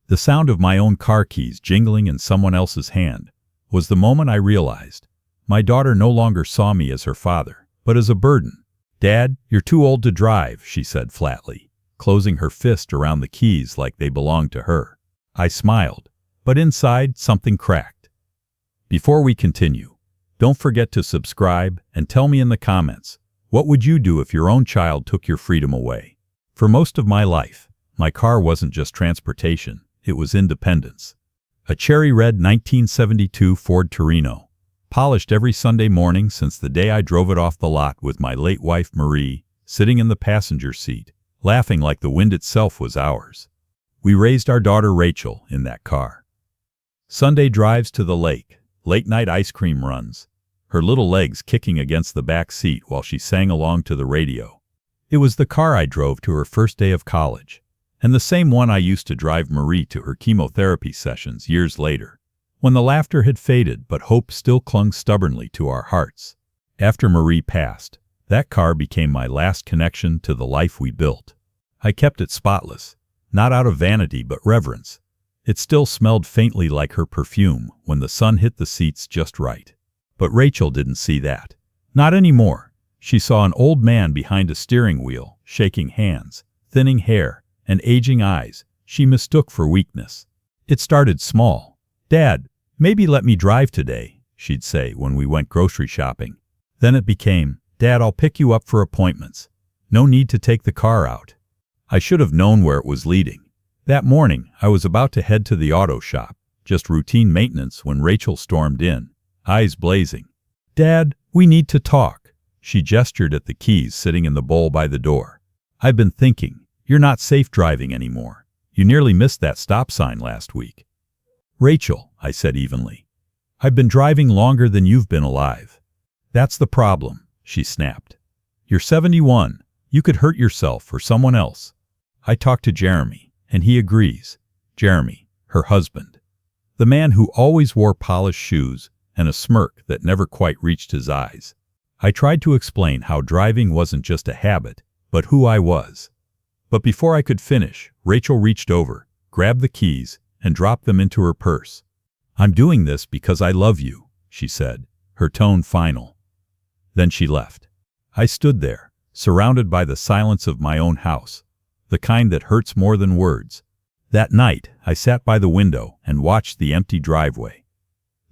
The sound of my own car keys jingling in someone else's hand was the moment I realized my daughter no longer saw me as her father, but as a burden. "Dad, you're too old to drive," she said flatly, closing her fist around the keys like they belonged to her. I smiled, but inside something cracked. Before we continue, don't forget to subscribe and tell me in the comments, what would you do if your own child took your freedom away? For most of my life, my car wasn't just transportation, it was independence. A cherry red 1972 Ford Torino, polished every Sunday morning since the day I drove it off the lot with my late wife Marie, sitting in the passenger seat, laughing like the wind itself was ours. We raised our daughter Rachel in that car. Sunday drives to the lake, late-night ice cream runs, her little legs kicking against the back seat while she sang along to the radio. It was the car I drove to her first day of college, and the same one I used to drive Marie to her chemotherapy sessions years later, when the laughter had faded but hope still clung stubbornly to our hearts. After Marie passed, that car became my last connection to the life we built. I kept it spotless, not out of vanity but reverence. It still smelled faintly like her perfume when the sun hit the seats just right. But Rachel didn't see that. Not anymore. She saw an old man behind a steering wheel, shaking hands, thinning hair, and aging eyes she mistook for weakness. It started small. "Dad, maybe let me drive today," she'd say when we went grocery shopping. Then it became, "Dad, I'll pick you up for appointments. No need to take the car out." I should have known where it was leading. That morning, I was about to head to the auto shop, just routine maintenance, when Rachel stormed in, eyes blazing. "Dad, we need to talk." She gestured at the keys sitting in the bowl by the door. "I've been thinking, you're not safe driving anymore. You nearly missed that stop sign last week." "Rachel," I said evenly, "I've been driving longer than you've been alive." "That's the problem," she snapped. "You're 71. You could hurt yourself or someone else." I talked to Jeremy, and he agrees. Jeremy, her husband. The man who always wore polished shoes and a smirk that never quite reached his eyes. I tried to explain how driving wasn't just a habit, but who I was. But before I could finish, Rachel reached over, grabbed the keys, and dropped them into her purse. "I'm doing this because I love you," she said, her tone final. Then she left. I stood there, surrounded by the silence of my own house, the kind that hurts more than words. That night, I sat by the window and watched the empty driveway.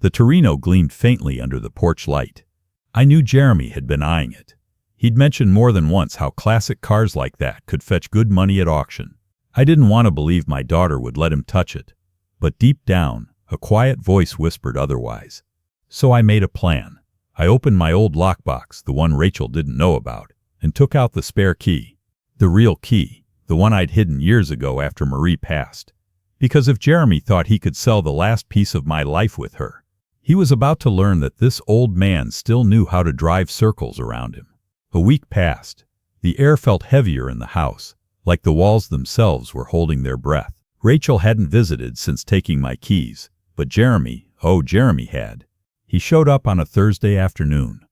The Torino gleamed faintly under the porch light. I knew Jeremy had been eyeing it. He'd mentioned more than once how classic cars like that could fetch good money at auction. I didn't want to believe my daughter would let him touch it, but deep down, a quiet voice whispered otherwise. So I made a plan. I opened my old lockbox, the one Rachel didn't know about, and took out the spare key. The real key, the one I'd hidden years ago after Marie passed. Because if Jeremy thought he could sell the last piece of my life with her, he was about to learn that this old man still knew how to drive circles around him. A week passed. The air felt heavier in the house, like the walls themselves were holding their breath. Rachel hadn't visited since taking my keys, but Jeremy had. He showed up on a Thursday afternoon,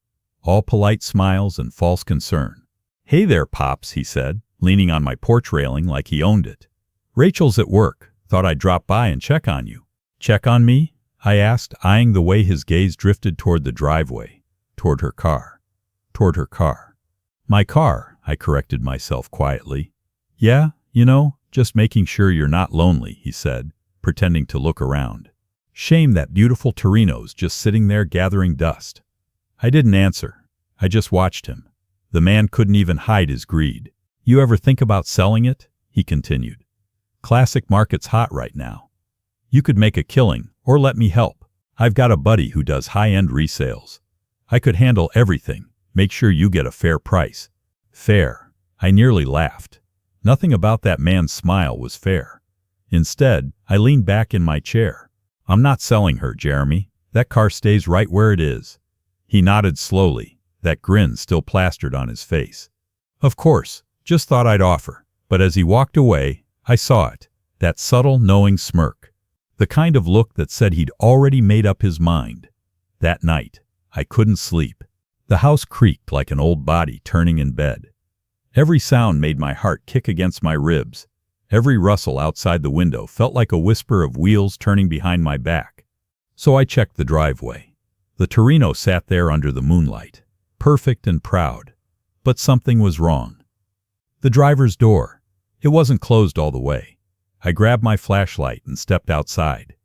all polite smiles and false concern. "Hey there, Pops," he said, leaning on my porch railing like he owned it. "Rachel's at work. Thought I'd drop by and check on you." "Check on me?" I asked, eyeing the way his gaze drifted toward the driveway, toward her car. "My car," I corrected myself quietly. "Yeah, just making sure you're not lonely," he said, pretending to look around. "Shame that beautiful Torino's just sitting there gathering dust." I didn't answer. I just watched him. The man couldn't even hide his greed. "You ever think about selling it?" he continued. "Classic market's hot right now. You could make a killing, or let me help. I've got a buddy who does high-end resales. I could handle everything, make sure you get a fair price." Fair. I nearly laughed. Nothing about that man's smile was fair. Instead, I leaned back in my chair. "I'm not selling her, Jeremy. That car stays right where it is." He nodded slowly, that grin still plastered on his face. "Of course, just thought I'd offer." But as he walked away, I saw it, that subtle, knowing smirk. The kind of look that said he'd already made up his mind. That night, I couldn't sleep. The house creaked like an old body turning in bed. Every sound made my heart kick against my ribs. Every rustle outside the window felt like a whisper of wheels turning behind my back. So I checked the driveway. The Torino sat there under the moonlight, perfect and proud. But something was wrong. The driver's door. It wasn't closed all the way. I grabbed my flashlight and stepped outside.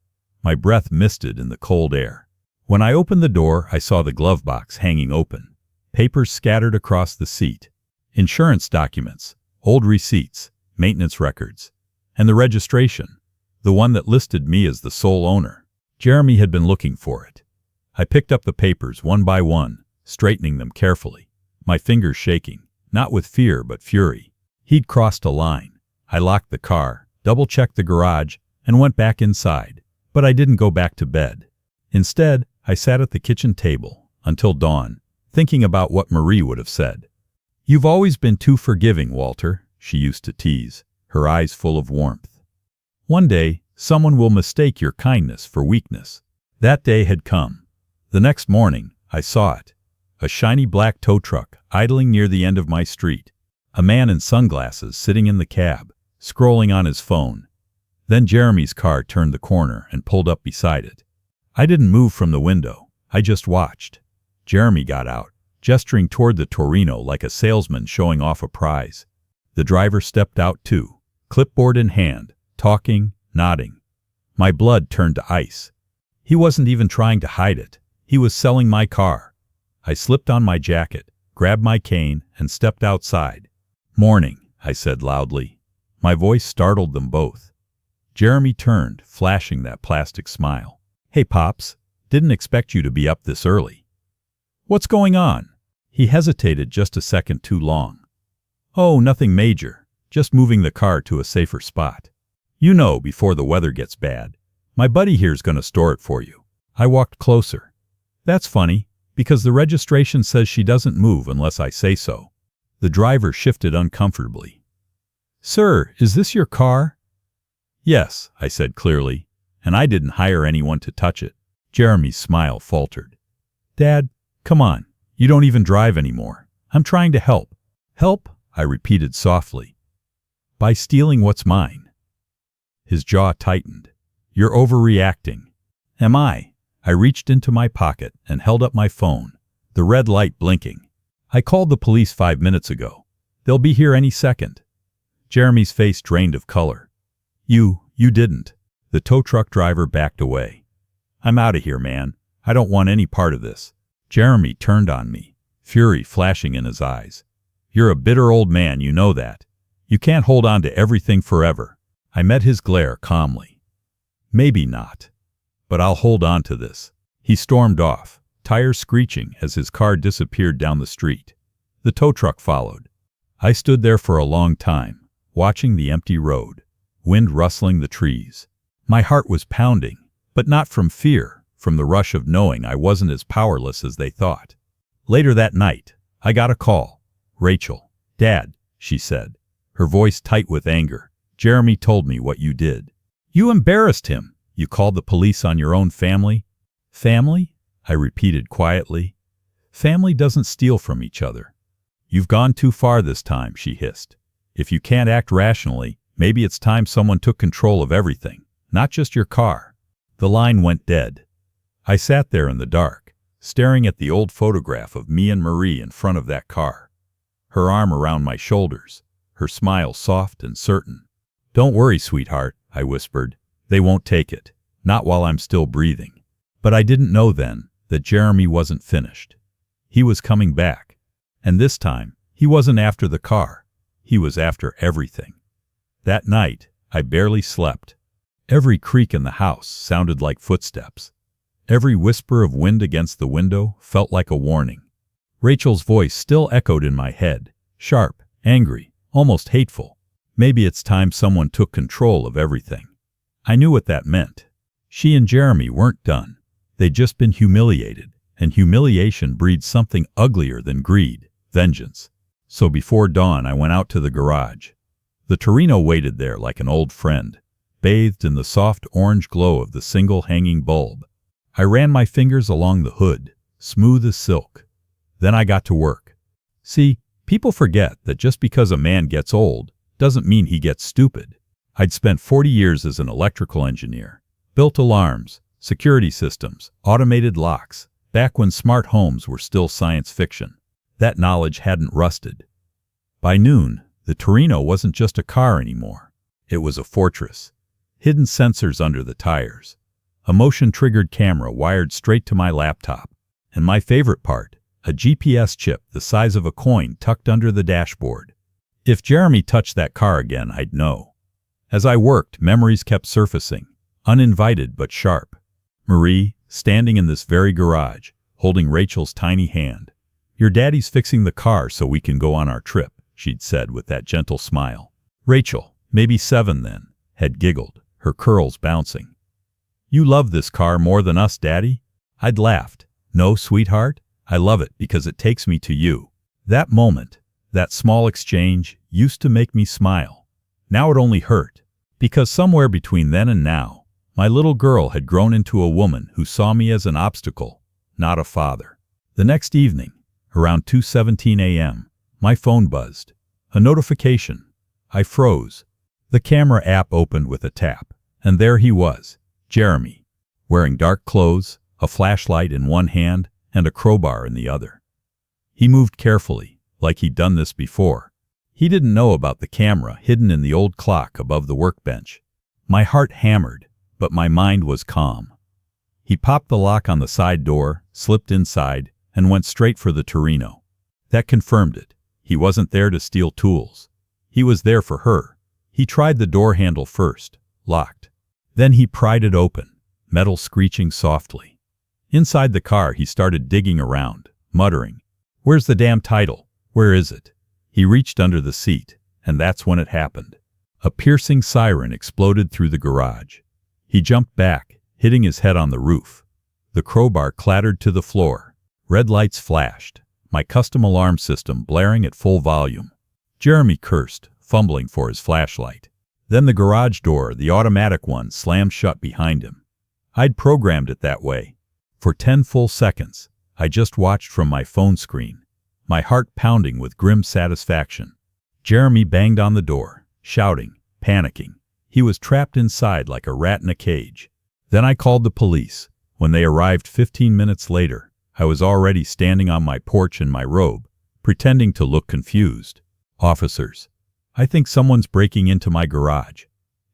My breath misted in the cold air. When I opened the door, I saw the glove box hanging open. Papers scattered across the seat. Insurance documents, old receipts, maintenance records, and the registration, the one that listed me as the sole owner. Jeremy had been looking for it. I picked up the papers one by one, straightening them carefully, my fingers shaking, not with fear but fury. He'd crossed a line. I locked the car, double-checked the garage, and went back inside. But I didn't go back to bed. Instead, I sat at the kitchen table until dawn, thinking about what Marie would have said. "You've always been too forgiving, Walter," she used to tease, her eyes full of warmth. "One day, someone will mistake your kindness for weakness." That day had come. The next morning, I saw it. A shiny black tow truck idling near the end of my street. A man in sunglasses sitting in the cab, scrolling on his phone. Then Jeremy's car turned the corner and pulled up beside it. I didn't move from the window. I just watched. Jeremy got out, gesturing toward the Torino like a salesman showing off a prize. The driver stepped out too, clipboard in hand, talking, nodding. My blood turned to ice. He wasn't even trying to hide it. He was selling my car. I slipped on my jacket, grabbed my cane, and stepped outside. "Morning," I said loudly. My voice startled them both. Jeremy turned, flashing that plastic smile. "Hey, Pops, didn't expect you to be up this early." "What's going on?" He hesitated just a second too long. "Oh, nothing major. Just moving the car to a safer spot. You know, before the weather gets bad. My buddy here's gonna store it for you." I walked closer. "That's funny, because the registration says she doesn't move unless I say so." The driver shifted uncomfortably. "Sir, is this your car?" "Yes," I said clearly, "and I didn't hire anyone to touch it." Jeremy's smile faltered. "Dad, come on. You don't even drive anymore. I'm trying to help." "Help?" I repeated softly. "By stealing what's mine." His jaw tightened. "You're overreacting." "Am I?" I reached into my pocket and held up my phone, the red light blinking. "I called the police 5 minutes ago. They'll be here any second." Jeremy's face drained of color. You didn't." The tow truck driver backed away. "I'm out of here, man. I don't want any part of this." Jeremy turned on me, fury flashing in his eyes. "You're a bitter old man, you know that. You can't hold on to everything forever." I met his glare calmly. "Maybe not. But I'll hold on to this." He stormed off, tires screeching as his car disappeared down the street. The tow truck followed. I stood there for a long time, watching the empty road, wind rustling the trees. My heart was pounding, but not from fear, from the rush of knowing I wasn't as powerless as they thought. Later that night, I got a call. "Rachel." "Dad," she said, her voice tight with anger. "Jeremy told me what you did. You embarrassed him. You called the police on your own family." "Family?" I repeated quietly. "Family doesn't steal from each other." "You've gone too far this time," she hissed. "If you can't act rationally, maybe it's time someone took control of everything, not just your car." The line went dead. I sat there in the dark, staring at the old photograph of me and Marie in front of that car. Her arm around my shoulders, her smile soft and certain. "Don't worry, sweetheart," I whispered. "They won't take it. Not while I'm still breathing." But I didn't know then that Jeremy wasn't finished. He was coming back. And this time, he wasn't after the car. He was after everything. That night, I barely slept. Every creak in the house sounded like footsteps. Every whisper of wind against the window felt like a warning. Rachel's voice still echoed in my head, sharp, angry, almost hateful. Maybe it's time someone took control of everything. I knew what that meant. She and Jeremy weren't done. They'd just been humiliated, and humiliation breeds something uglier than greed, vengeance. So before dawn, I went out to the garage. The Torino waited there like an old friend, bathed in the soft orange glow of the single hanging bulb. I ran my fingers along the hood, smooth as silk. Then I got to work. See, people forget that just because a man gets old doesn't mean he gets stupid. I'd spent 40 years as an electrical engineer, built alarms, security systems, automated locks, back when smart homes were still science fiction. That knowledge hadn't rusted. By noon, the Torino wasn't just a car anymore. It was a fortress. Hidden sensors under the tires, a motion-triggered camera wired straight to my laptop, and my favorite part, a GPS chip the size of a coin tucked under the dashboard. If Jeremy touched that car again, I'd know. As I worked, memories kept surfacing, uninvited but sharp. Marie, standing in this very garage, holding Rachel's tiny hand. "Your daddy's fixing the car so we can go on our trip," she'd said with that gentle smile. Rachel, maybe 7 then, had giggled, her curls bouncing. "You love this car more than us, Daddy?" I'd laughed. "No, sweetheart, I love it because it takes me to you." That moment, that small exchange, used to make me smile. Now it only hurt, because somewhere between then and now, my little girl had grown into a woman who saw me as an obstacle, not a father. The next evening, around 2:17 a.m., my phone buzzed. A notification. I froze. The camera app opened with a tap, and there he was, Jeremy, wearing dark clothes, a flashlight in one hand and a crowbar in the other. He moved carefully, like he'd done this before. He didn't know about the camera hidden in the old clock above the workbench. My heart hammered, but my mind was calm. He popped the lock on the side door, slipped inside, and went straight for the Torino. That confirmed it. He wasn't there to steal tools. He was there for her. He tried the door handle first, locked. Then he pried it open, metal screeching softly. Inside the car, he started digging around, muttering, "Where's the damn title? Where is it?" He reached under the seat, and that's when it happened. A piercing siren exploded through the garage. He jumped back, hitting his head on the roof. The crowbar clattered to the floor. Red lights flashed, my custom alarm system blaring at full volume. Jeremy cursed, fumbling for his flashlight. Then the garage door, the automatic one, slammed shut behind him. I'd programmed it that way. For 10 full seconds, I just watched from my phone screen, my heart pounding with grim satisfaction. Jeremy banged on the door, shouting, panicking. He was trapped inside like a rat in a cage. Then I called the police. When they arrived 15 minutes later, I was already standing on my porch in my robe, pretending to look confused. "Officers, I think someone's breaking into my garage."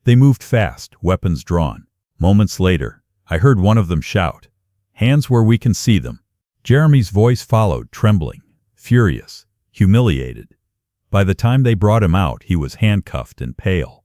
They moved fast, weapons drawn. Moments later, I heard one of them shout, "Hands where we can see them." Jeremy's voice followed, trembling, furious, humiliated. By the time they brought him out, he was handcuffed and pale.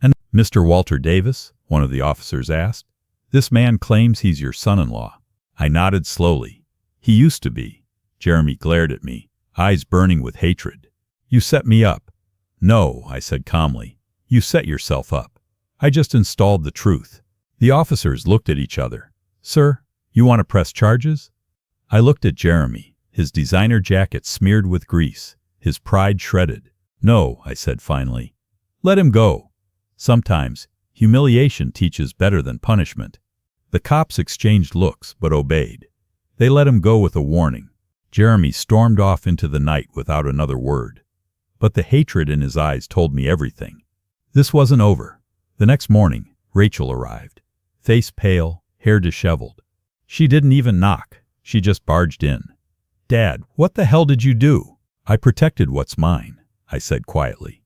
"And Mr. Walter Davis?" one of the officers asked. "This man claims he's your son-in-law." I nodded slowly. "He used to be." Jeremy glared at me, eyes burning with hatred. "You set me up." "No," I said calmly. "You set yourself up. I just installed the truth." The officers looked at each other. "Sir, you want to press charges?" I looked at Jeremy, his designer jacket smeared with grease, his pride shredded. "No," I said finally. "Let him go. Sometimes, humiliation teaches better than punishment." The cops exchanged looks, but obeyed. They let him go with a warning. Jeremy stormed off into the night without another word. But the hatred in his eyes told me everything. This wasn't over. The next morning, Rachel arrived. Face pale, hair disheveled. She didn't even knock. She just barged in. "Dad, what the hell did you do?" "I protected what's mine," I said quietly.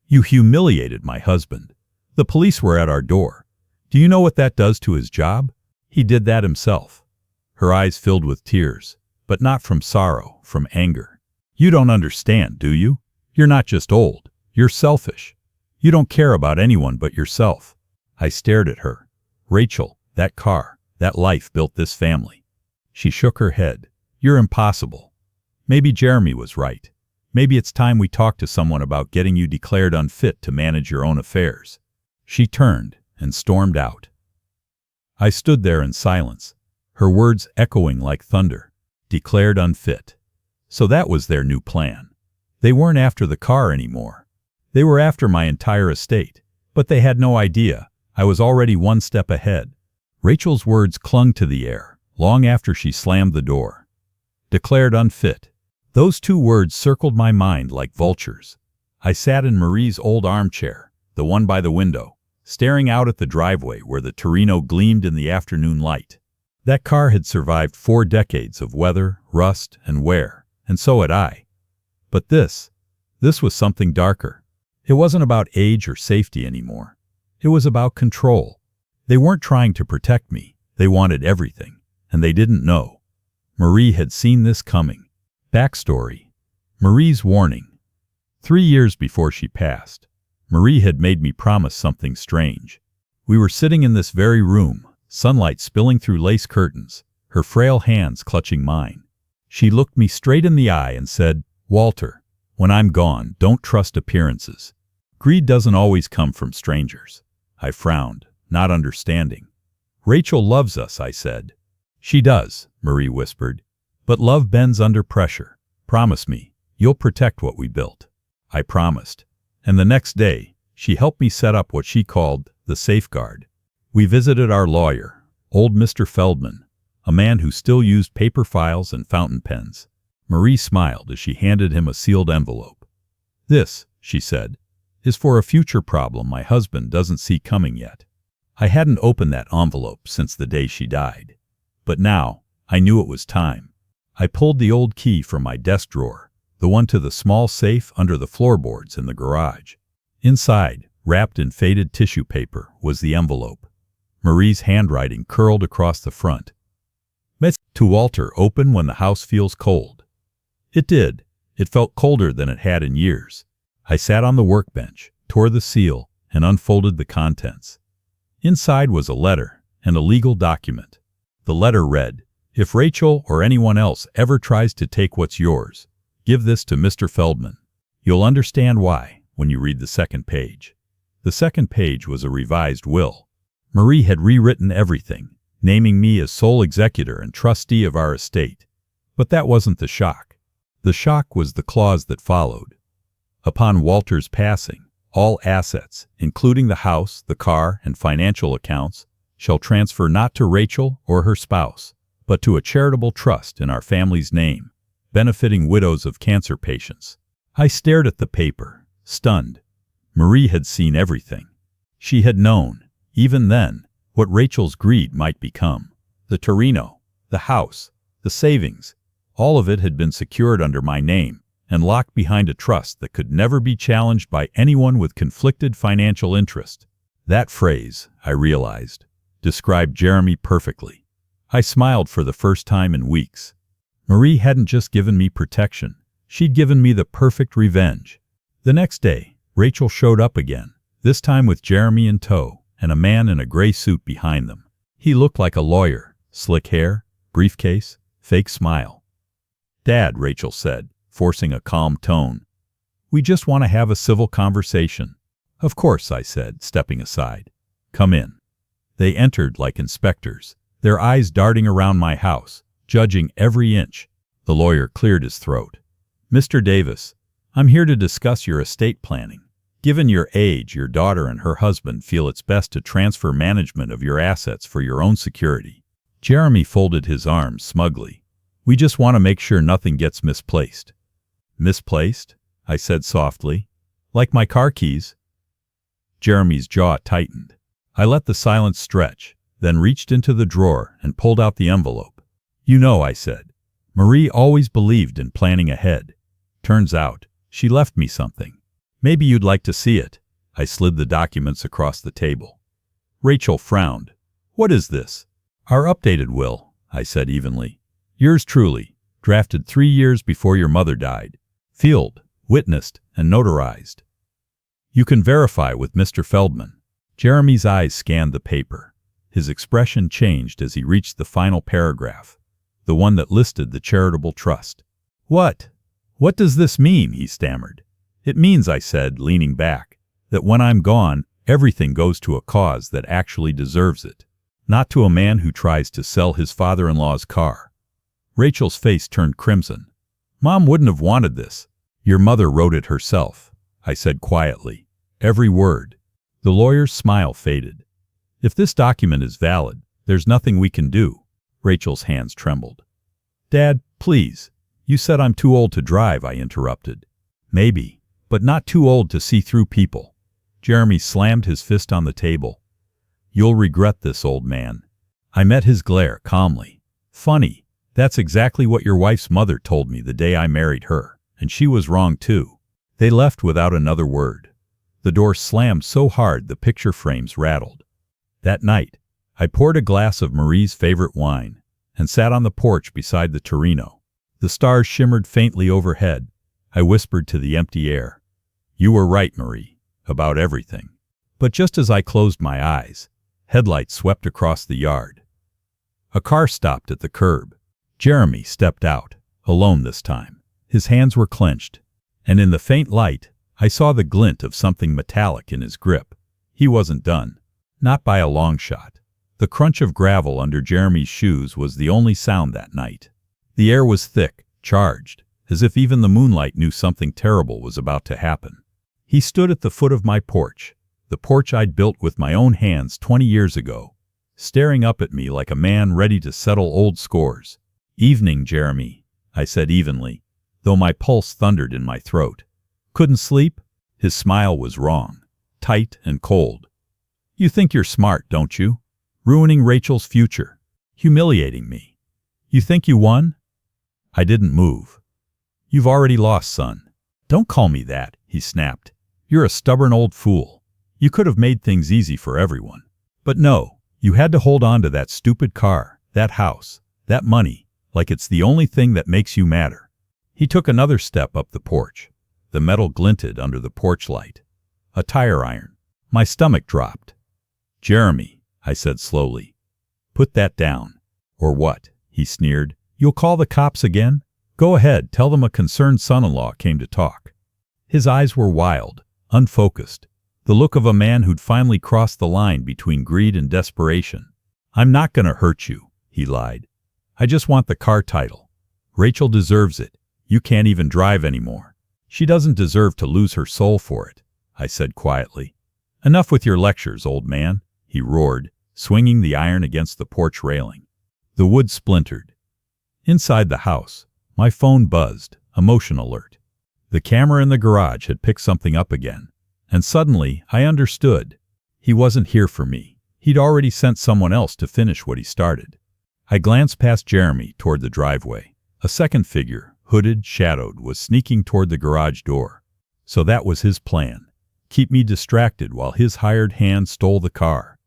"You humiliated my husband. The police were at our door. Do you know what that does to his job? He did that himself." Her eyes filled with tears, but not from sorrow, from anger. "You don't understand, do you? You're not just old. You're selfish. You don't care about anyone but yourself." I stared at her. "Rachel, that car, that life built this family." She shook her head. "You're impossible." Maybe Jeremy was right. Maybe it's time we talked to someone about getting you declared unfit to manage your own affairs. She turned and stormed out. I stood there in silence, her words echoing like thunder. Declared unfit. So that was their new plan. They weren't after the car anymore. They were after my entire estate. But they had no idea. I was already one step ahead. Rachel's words clung to the air, long after she slammed the door. Declared unfit. Those 2 words circled my mind like vultures. I sat in Marie's old armchair, the one by the window, staring out at the driveway where the Torino gleamed in the afternoon light. That car had survived 4 decades of weather, rust, and wear, and so had I. But this was something darker. It wasn't about age or safety anymore. It was about control. They weren't trying to protect me. They wanted everything, and they didn't know. Marie had seen this coming. Backstory. Marie's warning. 3 years before she passed, Marie had made me promise something strange. We were sitting in this very room, sunlight spilling through lace curtains, her frail hands clutching mine. She looked me straight in the eye and said, "Walter, when I'm gone, don't trust appearances. Greed doesn't always come from strangers." I frowned, not understanding. "Rachel loves us," I said. "She does," Marie whispered. "But love bends under pressure. Promise me, you'll protect what we built." I promised. And the next day, she helped me set up what she called the safeguard. We visited our lawyer, old Mr. Feldman, a man who still used paper files and fountain pens. Marie smiled as she handed him a sealed envelope. "This," she said, "is for a future problem my husband doesn't see coming yet." I hadn't opened that envelope since the day she died. But now, I knew it was time. I pulled the old key from my desk drawer, the one to the small safe under the floorboards in the garage. Inside, wrapped in faded tissue paper, was the envelope. Marie's handwriting curled across the front. "To Walter, open when the house feels cold." It did. It felt colder than it had in years. I sat on the workbench, tore the seal, and unfolded the contents. Inside was a letter and a legal document. The letter read, "If Rachel or anyone else ever tries to take what's yours, give this to Mr. Feldman. You'll understand why when you read the second page." The second page was a revised will. Marie had rewritten everything, naming me as sole executor and trustee of our estate. But that wasn't the shock. The shock was the clause that followed. Upon Walter's passing, all assets, including the house, the car, and financial accounts, shall transfer not to Rachel or her spouse, but to a charitable trust in our family's name, benefiting widows of cancer patients. I stared at the paper, stunned. Marie had seen everything. She had known, even then, what Rachel's greed might become. The Torino, the house, the savings, all of it had been secured under my name and locked behind a trust that could never be challenged by anyone with conflicted financial interest. That phrase, I realized, described Jeremy perfectly. I smiled for the first time in weeks. Marie hadn't just given me protection, she'd given me the perfect revenge. The next day, Rachel showed up again, this time with Jeremy in tow and a man in a gray suit behind them. He looked like a lawyer, slick hair, briefcase, fake smile. "Dad," Rachel said, forcing a calm tone, "we just want to have a civil conversation." "Of course," I said, stepping aside. "Come in." They entered like inspectors, their eyes darting around my house, judging every inch. The lawyer cleared his throat. "Mr. Davis, I'm here to discuss your estate planning. Given your age, your daughter and her husband feel it's best to transfer management of your assets for your own security." Jeremy folded his arms smugly. "We just want to make sure nothing gets misplaced." "Misplaced?" I said softly. "Like my car keys?" Jeremy's jaw tightened. I let the silence stretch, then reached into the drawer and pulled out the envelope. "You know," I said, "Marie always believed in planning ahead. Turns out, she left me something. Maybe you'd like to see it." I slid the documents across the table. Rachel frowned. "What is this?" "Our updated will," I said evenly. "Yours truly, drafted 3 years before your mother died. Sealed, witnessed, and notarized. You can verify with Mr. Feldman." Jeremy's eyes scanned the paper. His expression changed as he reached the final paragraph, the one that listed the charitable trust. What does this mean?" he stammered. "It means," I said, leaning back, "that when I'm gone, everything goes to a cause that actually deserves it, not to a man who tries to sell his father-in-law's car." Rachel's face turned crimson. "Mom wouldn't have wanted this." "Your mother wrote it herself," I said quietly. "Every word." The lawyer's smile faded. "If this document is valid, there's nothing we can do." Rachel's hands trembled. "Dad, please. You said I'm too old to drive," I interrupted. "Maybe, but not too old to see through people." Jeremy slammed his fist on the table. You'll regret this, old man. I met his glare calmly. Funny, that's exactly what your wife's mother told me the day I married her, and she was wrong too. They left without another word. The door slammed so hard the picture frames rattled. That night, I poured a glass of Marie's favorite wine and sat on the porch beside the Torino. The stars shimmered faintly overhead. I whispered to the empty air, "You were right, Marie, about everything." But just as I closed my eyes, headlights swept across the yard. A car stopped at the curb. Jeremy stepped out, alone this time. His hands were clenched, and in the faint light, I saw the glint of something metallic in his grip. He wasn't done. Not by a long shot. The crunch of gravel under Jeremy's shoes was the only sound that night. The air was thick, charged, as if even the moonlight knew something terrible was about to happen. He stood at the foot of my porch, the porch I'd built with my own hands 20 years ago, staring up at me like a man ready to settle old scores. "Evening, Jeremy," I said evenly, though my pulse thundered in my throat. "Couldn't sleep?" His smile was wrong, tight and cold. "You think you're smart, don't you? Ruining Rachel's future, humiliating me. You think you won?" I didn't move. "You've already lost, son." "Don't call me that," he snapped. "You're a stubborn old fool. You could have made things easy for everyone. But no, you had to hold on to that stupid car, that house, that money, like it's the only thing that makes you matter." He took another step up the porch. The metal glinted under the porch light. A tire iron. My stomach dropped. "Jeremy," I said slowly, "put that down." "Or what?" he sneered. "You'll call the cops again? Go ahead, tell them a concerned son-in-law came to talk." His eyes were wild, unfocused, the look of a man who'd finally crossed the line between greed and desperation. "I'm not gonna hurt you," he lied. "I just want the car title. Rachel deserves it. You can't even drive anymore. She doesn't deserve to lose her soul for it," I said quietly. "Enough with your lectures, old man," he roared, swinging the iron against the porch railing. The wood splintered. Inside the house, my phone buzzed, a motion alert. The camera in the garage had picked something up again, and suddenly I understood. He wasn't here for me. He'd already sent someone else to finish what he started. I glanced past Jeremy toward the driveway. A second figure, hooded, shadowed, was sneaking toward the garage door. So that was his plan. Keep me distracted while his hired hand stole the car.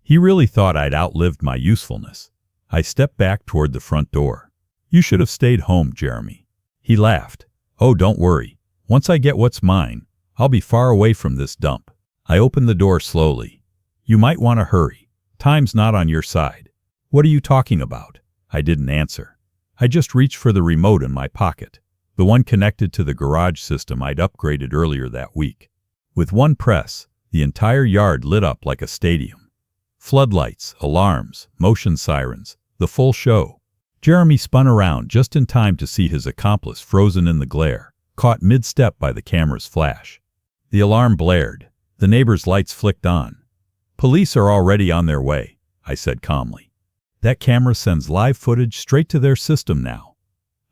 He really thought I'd outlived my usefulness. I stepped back toward the front door. "You should have stayed home, Jeremy." He laughed. "Oh, don't worry. Once I get what's mine, I'll be far away from this dump." I opened the door slowly. "You might want to hurry. Time's not on your side." "What are you talking about?" I didn't answer. I just reached for the remote in my pocket, the one connected to the garage system I'd upgraded earlier that week. With one press, the entire yard lit up like a stadium. Floodlights, alarms, motion sirens, the full show. Jeremy spun around just in time to see his accomplice frozen in the glare, caught mid-step by the camera's flash. The alarm blared. The neighbor's lights flicked on. "Police are already on their way," I said calmly. "That camera sends live footage straight to their system now."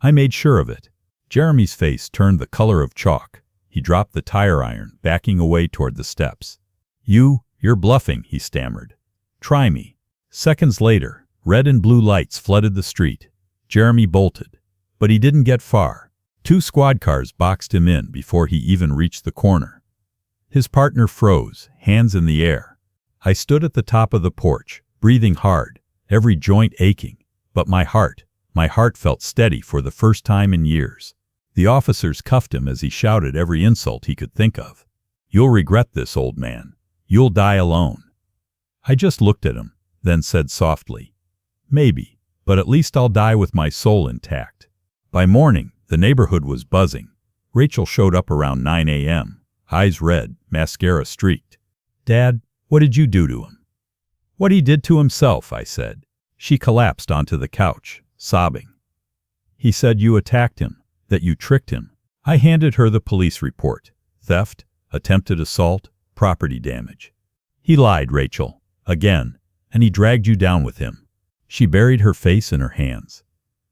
I made sure of it. Jeremy's face turned the color of chalk. He dropped the tire iron, backing away toward the steps. You're bluffing," he stammered. "Try me." Seconds later, red and blue lights flooded the street. Jeremy bolted, but he didn't get far. 2 squad cars boxed him in before he even reached the corner. His partner froze, hands in the air. I stood at the top of the porch, breathing hard, every joint aching, but my heart felt steady for the first time in years. The officers cuffed him as he shouted every insult he could think of. "You'll regret this, old man. You'll die alone." I just looked at him, then said softly, "Maybe, but at least I'll die with my soul intact." By morning, the neighborhood was buzzing. Rachel showed up around 9 a.m., eyes red, mascara streaked. "Dad, what did you do to him?" "What he did to himself," I said. She collapsed onto the couch, sobbing. "He said you attacked him, that you tricked him." I handed her the police report. Theft, attempted assault, property damage. "He lied, Rachel. Again. And he dragged you down with him." She buried her face in her hands.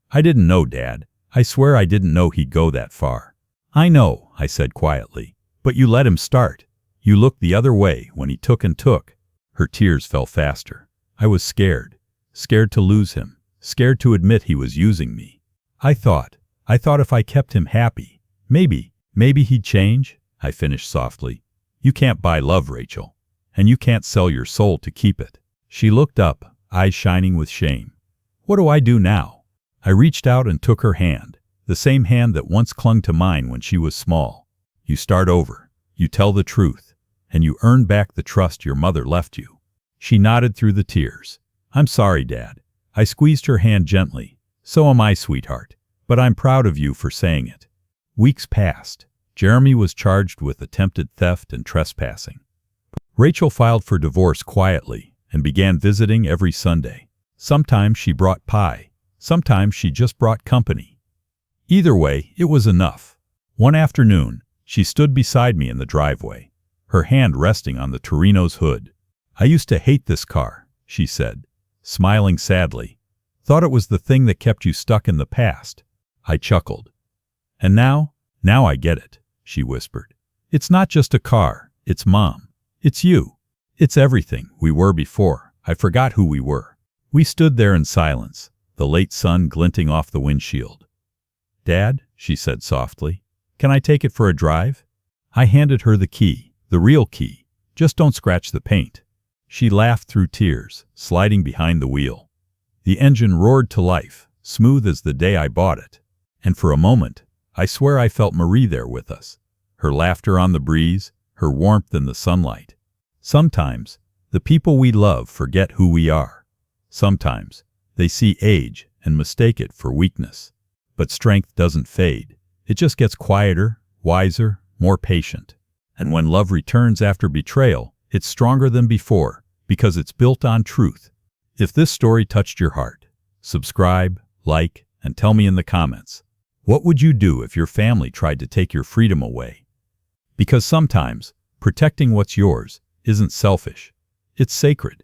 "I didn't know, Dad. I swear I didn't know he'd go that far." "I know," I said quietly. "But you let him start. You looked the other way when he took and took." Her tears fell faster. I was scared. Scared to lose him. Scared to admit he was using me. I thought if I kept him happy, maybe he'd change, I finished softly. You can't buy love, Rachel. And you can't sell your soul to keep it. She looked up, eyes shining with shame. What do I do now? I reached out and took her hand, the same hand that once clung to mine when she was small. You start over. You tell the truth. And you earn back the trust your mother left you. She nodded through the tears. I'm sorry, Dad. I squeezed her hand gently. So am I, sweetheart. But I'm proud of you for saying it. Weeks passed. Jeremy was charged with attempted theft and trespassing. Rachel filed for divorce quietly and began visiting every Sunday. Sometimes she brought pie. Sometimes she just brought company. Either way, it was enough. One afternoon, she stood beside me in the driveway, her hand resting on the Torino's hood. I used to hate this car, she said, smiling sadly. Thought it was the thing that kept you stuck in the past. I chuckled. And now I get it, she whispered. It's not just a car, it's Mom. It's you. It's everything we were before. I forgot who we were. We stood there in silence, the late sun glinting off the windshield. Dad, she said softly, can I take it for a drive? I handed her the key, the real key. Just don't scratch the paint. She laughed through tears, sliding behind the wheel. The engine roared to life, smooth as the day I bought it. And for a moment, I swear I felt Marie there with us, her laughter on the breeze, her warmth in the sunlight. Sometimes, the people we love forget who we are. Sometimes, they see age and mistake it for weakness. But strength doesn't fade. It just gets quieter, wiser, more patient. And when love returns after betrayal, it's stronger than before, because it's built on truth. If this story touched your heart, subscribe, like, and tell me in the comments. What would you do if your family tried to take your freedom away? Because sometimes, protecting what's yours isn't selfish. It's sacred.